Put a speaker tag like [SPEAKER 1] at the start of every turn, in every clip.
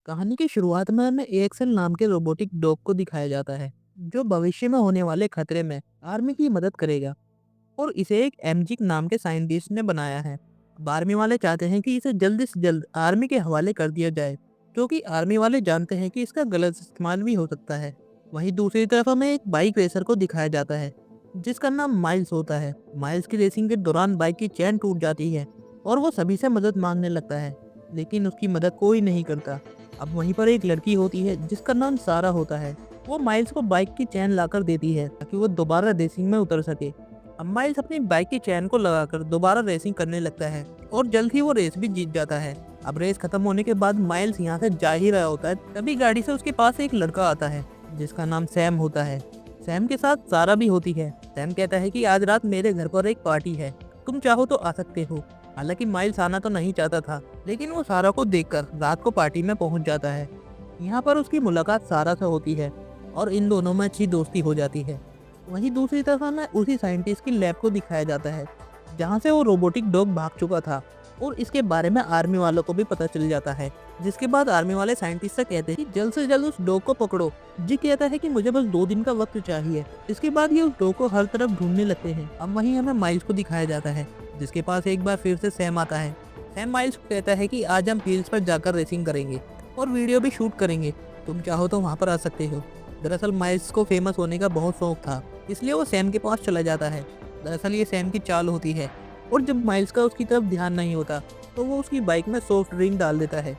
[SPEAKER 1] कहानी की शुरुआत में हमें एक्सेल नाम के रोबोटिक डॉग को दिखाया जाता है, जो भविष्य में होने वाले खतरे में आर्मी की मदद करेगा। और इसे एक एमजिक नाम के साइंटिस्ट ने बनाया है। अब आर्मी वाले चाहते हैं कि इसे जल्द से जल्द आर्मी के हवाले कर दिया जाए, क्योंकि आर्मी वाले जानते हैं कि इसका गलत इस्तेमाल भी हो सकता है। वहीं दूसरी तरफ हमें एक बाइक रेसर को दिखाया जाता है, जिसका नाम माइल्स होता है। माइल्स की रेसिंग के दौरान बाइक की चेन टूट जाती है और वो सभी से मदद मांगने लगता है, लेकिन उसकी मदद कोई नहीं करता। अब वहीं पर एक लड़की होती है जिसका नाम सारा होता है। वो माइल्स को बाइक की चेन लाकर देती है ताकि वो दोबारा रेसिंग में उतर सके। अब माइल्स अपनी बाइक की चैन को लगाकर दोबारा रेसिंग करने लगता है और जल्द ही वो रेस भी जीत जाता है। अब रेस खत्म होने के बाद माइल्स यहाँ से जा ही रहा होता है, तभी गाड़ी से उसके पास एक लड़का आता है जिसका नाम सैम होता है। सैम के साथ सारा भी होती है। सैम कहता है कि आज रात मेरे घर पर एक पार्टी है, तुम चाहो तो आ सकते हो। हालांकि माइल्स आना तो नहीं चाहता था, लेकिन वो सारा को देखकर रात को पार्टी में पहुंच जाता है। यहाँ पर उसकी मुलाकात सारा से होती है और इन दोनों में अच्छी दोस्ती हो जाती है। वहीं दूसरी तरफ हमें उसी साइंटिस्ट की लैब को दिखाया जाता है, जहाँ से वो रोबोटिक डॉग भाग चुका था और इसके बारे में आर्मी वालों को भी पता चल जाता है। जिसके बाद आर्मी वाले साइंटिस्ट से कहते हैं कि जल्द से जल्द उस डॉग को पकड़ो। जी कहता है कि मुझे बस 2 दिन का वक्त चाहिए। इसके बाद ये उस डॉग को हर तरफ ढूंढने लगते हैं। अब वहीं हमें माइल्स को दिखाया जाता है, जिसके पास एक बार फिर से सैम आता है। सैम माइल्स को कहता है कि आज हम फील्ड्स पर जाकर रेसिंग करेंगे और वीडियो भी शूट करेंगे, तुम चाहो तो वहाँ पर आ सकते हो। दरअसल माइल्स को फेमस होने का बहुत शौक था, इसलिए वो सैम के पास चला जाता है। दरअसल ये सैम की चाल होती है, और जब माइल्स का उसकी तरफ ध्यान नहीं होता तो वो उसकी बाइक में सॉफ्ट ड्रिंक डाल देता है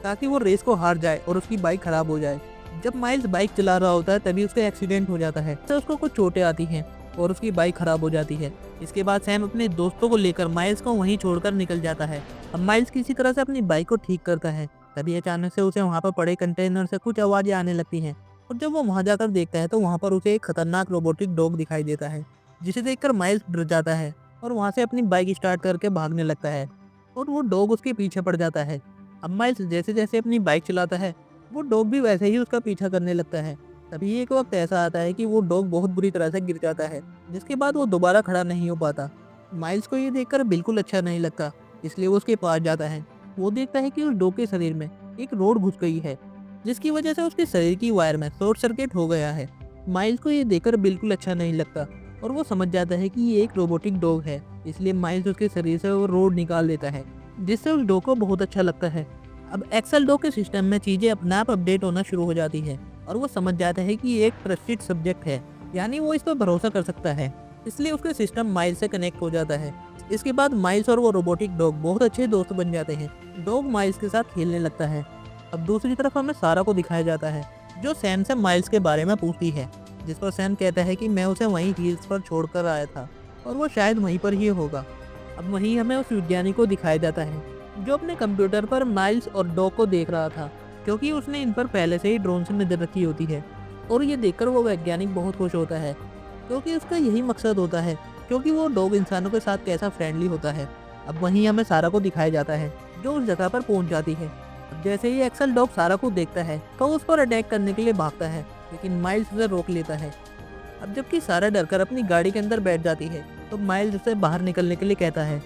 [SPEAKER 1] ताकि वो रेस को हार जाए और उसकी बाइक खराब हो जाए। जब माइल्स बाइक चला रहा होता है तभी उसका एक्सीडेंट हो जाता है, तो उसको कुछ चोटें आती हैं और उसकी बाइक खराब हो जाती है। इसके बाद सैम अपने दोस्तों को लेकर माइल्स को वहीं छोड़कर निकल जाता है। अब माइल्स किसी तरह से अपनी बाइक को ठीक करता है, तभी अचानक से उसे वहाँ पर पड़े कंटेनर से कुछ आवाज़ें आने लगती हैं। और जब वो वहाँ जाकर देखता है तो वहाँ पर उसे एक खतरनाक रोबोटिक डॉग दिखाई देता है, जिसे देखकर माइल्स डर जाता है और वहाँ से अपनी बाइक स्टार्ट करके भागने लगता है और वो डॉग उसके पीछे पड़ जाता है। अब माइल्स जैसे जैसे अपनी बाइक चलाता है, वो डॉग भी वैसे ही उसका पीछा करने लगता है। तभी एक वक्त ऐसा आता है कि वो डॉग बहुत बुरी तरह से गिर जाता है, जिसके बाद वो दोबारा खड़ा नहीं हो पाता। माइल्स को ये देखकर बिल्कुल अच्छा नहीं लगता, इसलिए वो उसके पास जाता है। वो देखता है कि उस डॉग के शरीर में एक रोड घुस गई है, जिसकी वजह से उसके शरीर की वायर में शॉर्ट सर्किट हो गया है। माइल्स को ये देखकर बिल्कुल अच्छा नहीं लगता और वो समझ जाता है कि ये एक रोबोटिक डॉग है, इसलिए माइल्स उसके शरीर से वो रोड निकाल देता है, जिससे उस डॉग को बहुत अच्छा लगता है। अब एक्सेल डॉग के सिस्टम में चीज़ें अपने आप अपडेट होना शुरू हो जाती है और वो समझ जाता है कि ये एक ट्रस्टेड सब्जेक्ट है, यानी वो इस पर भरोसा कर सकता है, इसलिए उसके सिस्टम माइल्स से कनेक्ट हो जाता है। इसके बाद माइल्स और वो रोबोटिक डॉग बहुत अच्छे दोस्त बन जाते हैं। डॉग माइल्स के साथ खेलने लगता है। अब दूसरी तरफ हमें सारा को दिखाया जाता है, जो सैम से माइल्स के बारे में पूछती है, जिस पर सैम कहता है कि मैं उसे वहीं हील्स पर छोड़कर आया था और वो शायद वहीं पर ही होगा। अब वहीं हमें उस वैज्ञानिक को दिखाया जाता है, जो अपने कंप्यूटर पर माइल्स और डॉग को देख रहा था, क्योंकि उसने इन पर पहले से ही ड्रोन से नजर रखी होती है। और ये देखकर वो वैज्ञानिक बहुत खुश होता है, क्योंकि उसका यही मकसद होता है, क्योंकि वो डॉग इंसानों के साथ कैसा फ्रेंडली होता है। अब वहीं हमें सारा को दिखाया जाता है, जो उस जगह पर पहुंच जाती है। अब जैसे ही एक्सल डॉग सारा को देखता है तो उस पर अटैक करने के लिए भागता है, लेकिन माइल्स उसे रोक लेता है। अब जबकि सारा डरकर अपनी गाड़ी के अंदर बैठ जाती है, तो माइल्स उसे बाहर निकलने के लिए कहता है।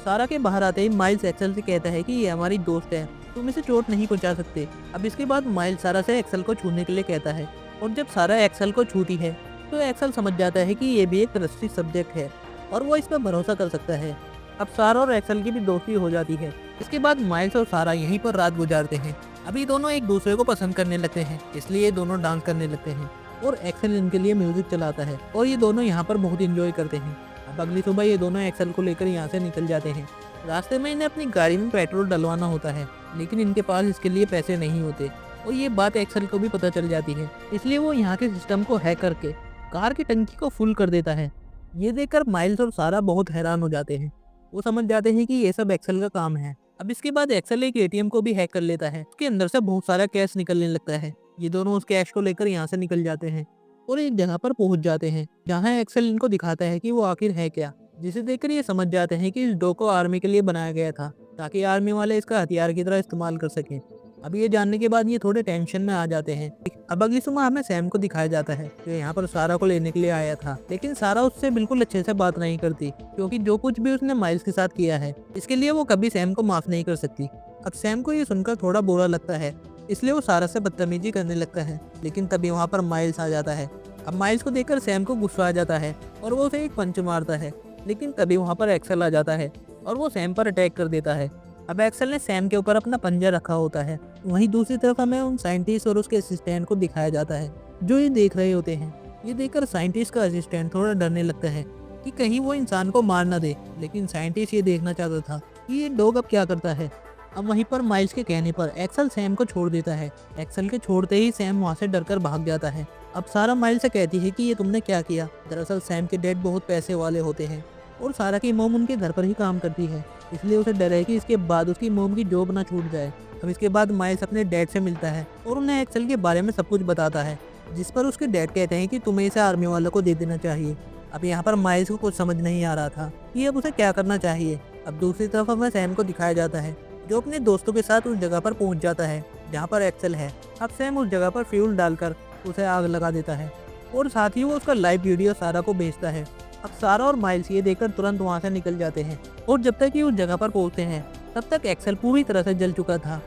[SPEAKER 1] सारा के बाहर आते ही माइल्स एक्सल से कहता है कि ये हमारी दोस्त है, तुम इसे चोट नहीं पहुंचा सकते। अब इसके बाद माइल्स सारा से एक्सल को छूने के लिए कहता है, और जब सारा एक्सल को छूती है तो एक्सल समझ जाता है कि ये भी एक ट्रस्टी सब्जेक्ट है और वो इस पर भरोसा कर सकता है। अब सारा और एक्सल की भी दोस्ती हो जाती है। इसके बाद माइल्स और सारा यहीं पर रात गुजारते हैं। अभी दोनों एक दूसरे को पसंद करने लगते हैं, इसलिए ये दोनों डांस करने लगते हैं और एक्सेल इनके लिए म्यूजिक चलाता है और ये दोनों यहाँ पर बहुत इंजॉय करते हैं। अब अगली सुबह ये दोनों एक्सेल को लेकर यहाँ से निकल जाते हैं। रास्ते में इन्हें अपनी गाड़ी में पेट्रोल डलवाना होता है, लेकिन इनके पास इसके लिए पैसे नहीं होते और ये बात एक्सेल को भी पता चल जाती है, इसलिए वो यहाँ के सिस्टम को हैक करके कार की टंकी को फुल कर देता है। ये देखकर माइल्स और सारा बहुत हैरान हो जाते हैं। वो समझ जाते हैं कि ये सब एक्सेल का काम है। अब इसके बाद एक्सेल एक एटीएम को भी हैक कर लेता है, उसके अंदर से बहुत सारा कैश निकलने लगता है। ये दोनों उस कैश को लेकर यहाँ से निकल जाते हैं और एक जगह पर पहुंच जाते हैं, जहाँ एक्सेल इनको दिखाता है कि वो आखिर है क्या, जिसे देखकर ये समझ जाते हैं कि इस डॉग को आर्मी के लिए बनाया गया था, ताकि आर्मी वाले इसका हथियार की तरह इस्तेमाल कर सकें। अब ये जानने के बाद ये थोड़े टेंशन में आ जाते हैं। अब अगली सुबह हमें सैम को दिखाया जाता है, जो यहाँ पर सारा को लेने के लिए आया था, लेकिन सारा उससे बिल्कुल अच्छे से बात नहीं करती, क्योंकि जो कुछ भी उसने माइल्स के साथ किया है इसके लिए वो कभी सैम को माफ नहीं कर सकती। अब सैम को ये सुनकर थोड़ा बुरा लगता है इसलिए वो सारा से बदतमीजी करने लगता है। लेकिन तभी वहाँ पर माइल्स आ जाता है। अब माइल्स को देखकर सैम को गुस्सा आ जाता है और वो उसे एक पंच मारता है। लेकिन तभी वहाँ पर एक्सेल आ जाता है और वो सैम पर अटैक कर देता है। अब एक्सेल ने सैम के ऊपर अपना पंजा रखा होता है। वहीं दूसरी तरफ हमें उन साइंटिस्ट और उसके असिस्टेंट को दिखाया जाता है जो ये देख रहे होते हैं। ये देखकर साइंटिस्ट का असिस्टेंट थोड़ा डरने लगता है कि कहीं वो इंसान को मार ना दे। लेकिन साइंटिस्ट ये देखना चाहता था कि ये डॉग अब क्या करता है। अब वहीं पर माइल्स के कहने पर एक्सेल सैम को छोड़ देता है। एक्सेल के छोड़ते ही सैम वहाँ से डरकर भाग जाता है। अब सारा माइल्स से कहती है कि ये तुमने क्या किया। दरअसल सैम के डैड बहुत पैसे वाले होते हैं और सारा की मोम उनके घर पर ही काम करती है, इसलिए उसे डर है कि इसके बाद उसकी मोम की जॉब ना छूट जाए। अब इसके बाद माइल्स अपने डैड से मिलता है और उन्हें एक्सेल के बारे में सब कुछ बताता है, जिस पर उसके डैड कहते हैं कि तुम्हें इसे आर्मी वालों को दे देना चाहिए। अब यहाँ पर माइल्स को कुछ समझ नहीं आ रहा था कि अब उसे क्या करना चाहिए। अब दूसरी तरफ हमें सैम को दिखाया जाता है जो अपने दोस्तों के साथ उस जगह पर पहुंच जाता है जहाँ पर एक्सेल है। अब सैम उस जगह पर फ्यूल डालकर उसे आग लगा देता है और साथ ही वो उसका लाइव वीडियो सारा को भेजता है। अब सारा और माइल्स ये देखकर तुरंत वहाँ से निकल जाते हैं और जब तक ये उस जगह पर पहुँचते हैं तब तक एक्सेल पूरी तरह से जल चुका था।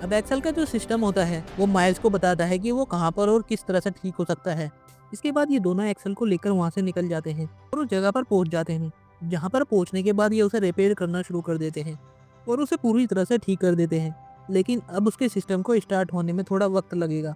[SPEAKER 1] अब एक्सेल का जो सिस्टम होता है वो माइल्स को बताता है कि वो कहाँ पर और किस तरह से ठीक हो सकता है। इसके बाद ये दोनों एक्सेल को लेकर वहाँ से निकल जाते हैं और उस जगह पर पहुँच जाते हैं, जहाँ पर पहुँचने के बाद ये उसे रिपेयर करना शुरू कर देते हैं और उसे पूरी तरह से ठीक कर देते हैं। लेकिन अब उसके सिस्टम को स्टार्ट होने में थोड़ा वक्त लगेगा।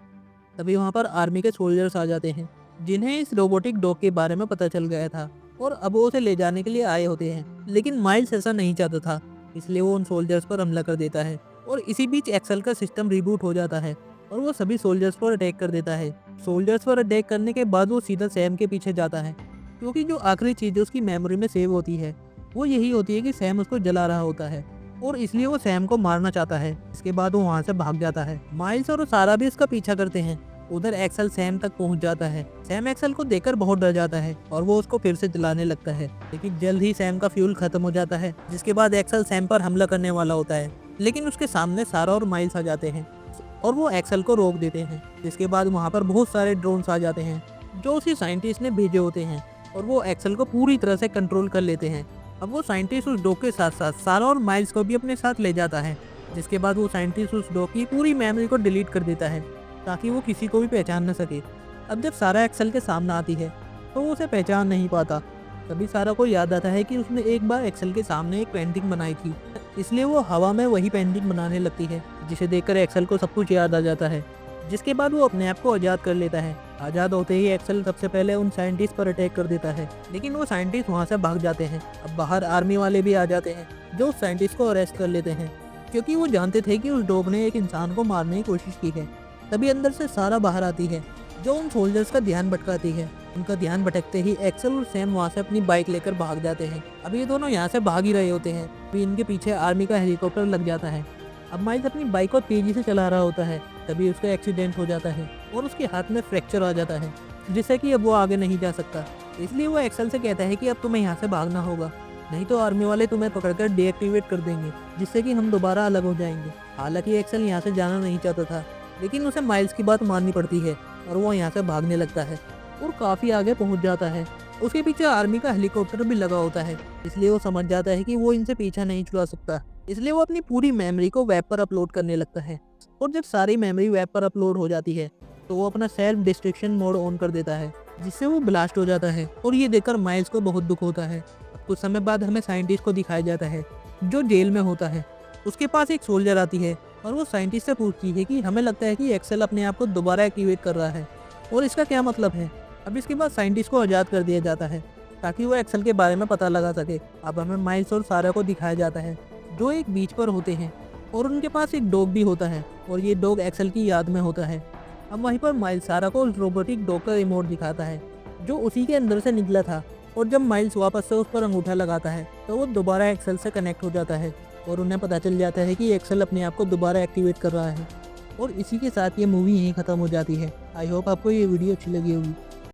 [SPEAKER 1] तभी वहाँ पर आर्मी के सोल्जर्स आ जाते हैं जिन्हें इस रोबोटिक डॉग के बारे में पता चल गया था और अब वो उसे ले जाने के लिए आए होते हैं। लेकिन माइल्स ऐसा नहीं चाहता था, इसलिए वो उन सोल्जर्स पर हमला कर देता है और इसी बीच एक्सेल का सिस्टम रिबूट हो जाता है और वो सभी सोल्जर्स पर अटैक कर देता है। सोल्जर्स पर अटैक करने के बाद वो सीधा सैम के पीछे जाता है, क्योंकि जो आखिरी चीज़ उसकी मेमोरी में सेव होती है वो यही होती है कि सैम उसको जला रहा होता है और इसलिए वो सैम को मारना चाहता है। इसके बाद वो वहाँ से भाग जाता है। माइल्स और सारा भी इसका पीछा करते हैं। उधर एक्सेल सैम तक पहुंच जाता है। सैम एक्सेल को देखकर बहुत डर जाता है और वो उसको फिर से जलाने लगता है, लेकिन जल्द ही सैम का फ्यूल खत्म हो जाता है। जिसके बाद एक्सेल सैम पर हमला करने वाला होता है, लेकिन उसके सामने सारा और माइल्स आ जाते हैं और वो एक्सेल को रोक देते हैं। जिसके बाद वहाँ पर बहुत सारे ड्रोन्स आ जाते हैं जो उसी साइंटिस्ट ने भेजे होते हैं और वो एक्सेल को पूरी तरह से कंट्रोल कर लेते हैं। अब वो साइंटिस्ट उस डॉग के साथ साथ सारा और माइल्स को भी अपने साथ ले जाता है। जिसके बाद वो साइंटिस्ट उस डॉग की पूरी मेमोरी को डिलीट कर देता है ताकि वो किसी को भी पहचान न सके। अब जब सारा एक्सेल के सामने आती है तो वो उसे पहचान नहीं पाता। तभी सारा को याद आता है कि उसने एक बार एक्सेल के सामने एक पेंटिंग बनाई थी, इसलिए वो हवा में वही पेंटिंग बनाने लगती है, जिसे देखकर एक्सेल को सब कुछ याद आ जाता है। जिसके बाद वो अपने आप को आज़ाद कर लेता है। आज़ाद होते ही एक्सेल सबसे पहले उन साइंटिस्ट पर अटैक कर देता है, लेकिन वो साइंटिस्ट वहाँ से भाग जाते हैं। अब बाहर आर्मी वाले भी आ जाते हैं जो उस साइंटिस्ट को अरेस्ट कर लेते हैं, क्योंकि वो जानते थे कि उस डॉग ने एक इंसान को मारने की कोशिश की है। तभी अंदर से सारा बाहर आती है जो उन सोल्जर्स का ध्यान भटकाती है। उनका ध्यान भटकते ही एक्सेल और सैम वहाँ से अपनी बाइक लेकर भाग जाते हैं। अब ये दोनों यहाँ से भाग ही रहे होते हैं, फिर इनके पीछे आर्मी का हेलीकॉप्टर लग जाता है। अब माइल्स अपनी बाइक को तेजी से चला रहा होता है, तभी उसका एक्सीडेंट हो जाता है और उसके हाथ में फ्रैक्चर आ जाता है, जिससे कि अब वो आगे नहीं जा सकता। इसलिए वो एक्सेल से कहता है कि अब तुम्हें यहाँ से भागना होगा, नहीं तो आर्मी वाले तुम्हें पकड़कर डीएक्टिवेट कर देंगे, जिससे कि हम दोबारा अलग हो जाएंगे। हालांकि एक्सेल यहाँ से जाना नहीं चाहता था, लेकिन उसे माइल्स की बात माननी पड़ती है और वो यहाँ से भागने लगता है और काफ़ी आगे पहुँच जाता है। उसके पीछे आर्मी का हेलीकॉप्टर भी लगा होता है, इसलिए वो समझ जाता है कि वो इनसे पीछा नहीं छुड़ा सकता। इसलिए वो अपनी पूरी मेमोरी को वेब पर अपलोड करने लगता है और जब सारी मेमोरी वेब पर अपलोड हो जाती है तो वो अपना सेल्फ डिस्ट्रक्शन मोड ऑन कर देता है, जिससे वो ब्लास्ट हो जाता है और ये देखकर माइल्स को बहुत दुख होता है। कुछ समय बाद हमें साइंटिस्ट को दिखाया जाता है जो जेल में होता है। उसके पास एक सोल्जर आती है और वो साइंटिस्ट से पूछती है कि हमें लगता है कि एक्सेल अपने आप को दोबारा एक्टिवेट कर रहा है और इसका क्या मतलब है। अब इसके बाद साइंटिस्ट को आज़ाद कर दिया जाता है ताकि वो एक्सेल के बारे में पता लगा सके। अब हमें माइल्स और सारा को दिखाया जाता है जो एक बीच पर होते हैं और उनके पास एक डॉग भी होता है और ये डॉग एक्सेल की याद में होता है। अब वहीं पर माइल्स सारा को उस रोबोटिक डॉग का रिमोट दिखाता है जो उसी के अंदर से निकला था और जब माइल्स वापस से उस पर अंगूठा लगाता है तो वो दोबारा एक्सेल से कनेक्ट हो जाता है और उन्हें पता चल जाता है कि एक्सेल अपने आप को दोबारा एक्टिवेट कर रहा है। और इसी के साथ ये मूवी यहीं ख़त्म हो जाती है। आई होप आपको ये वीडियो अच्छी लगी होगी।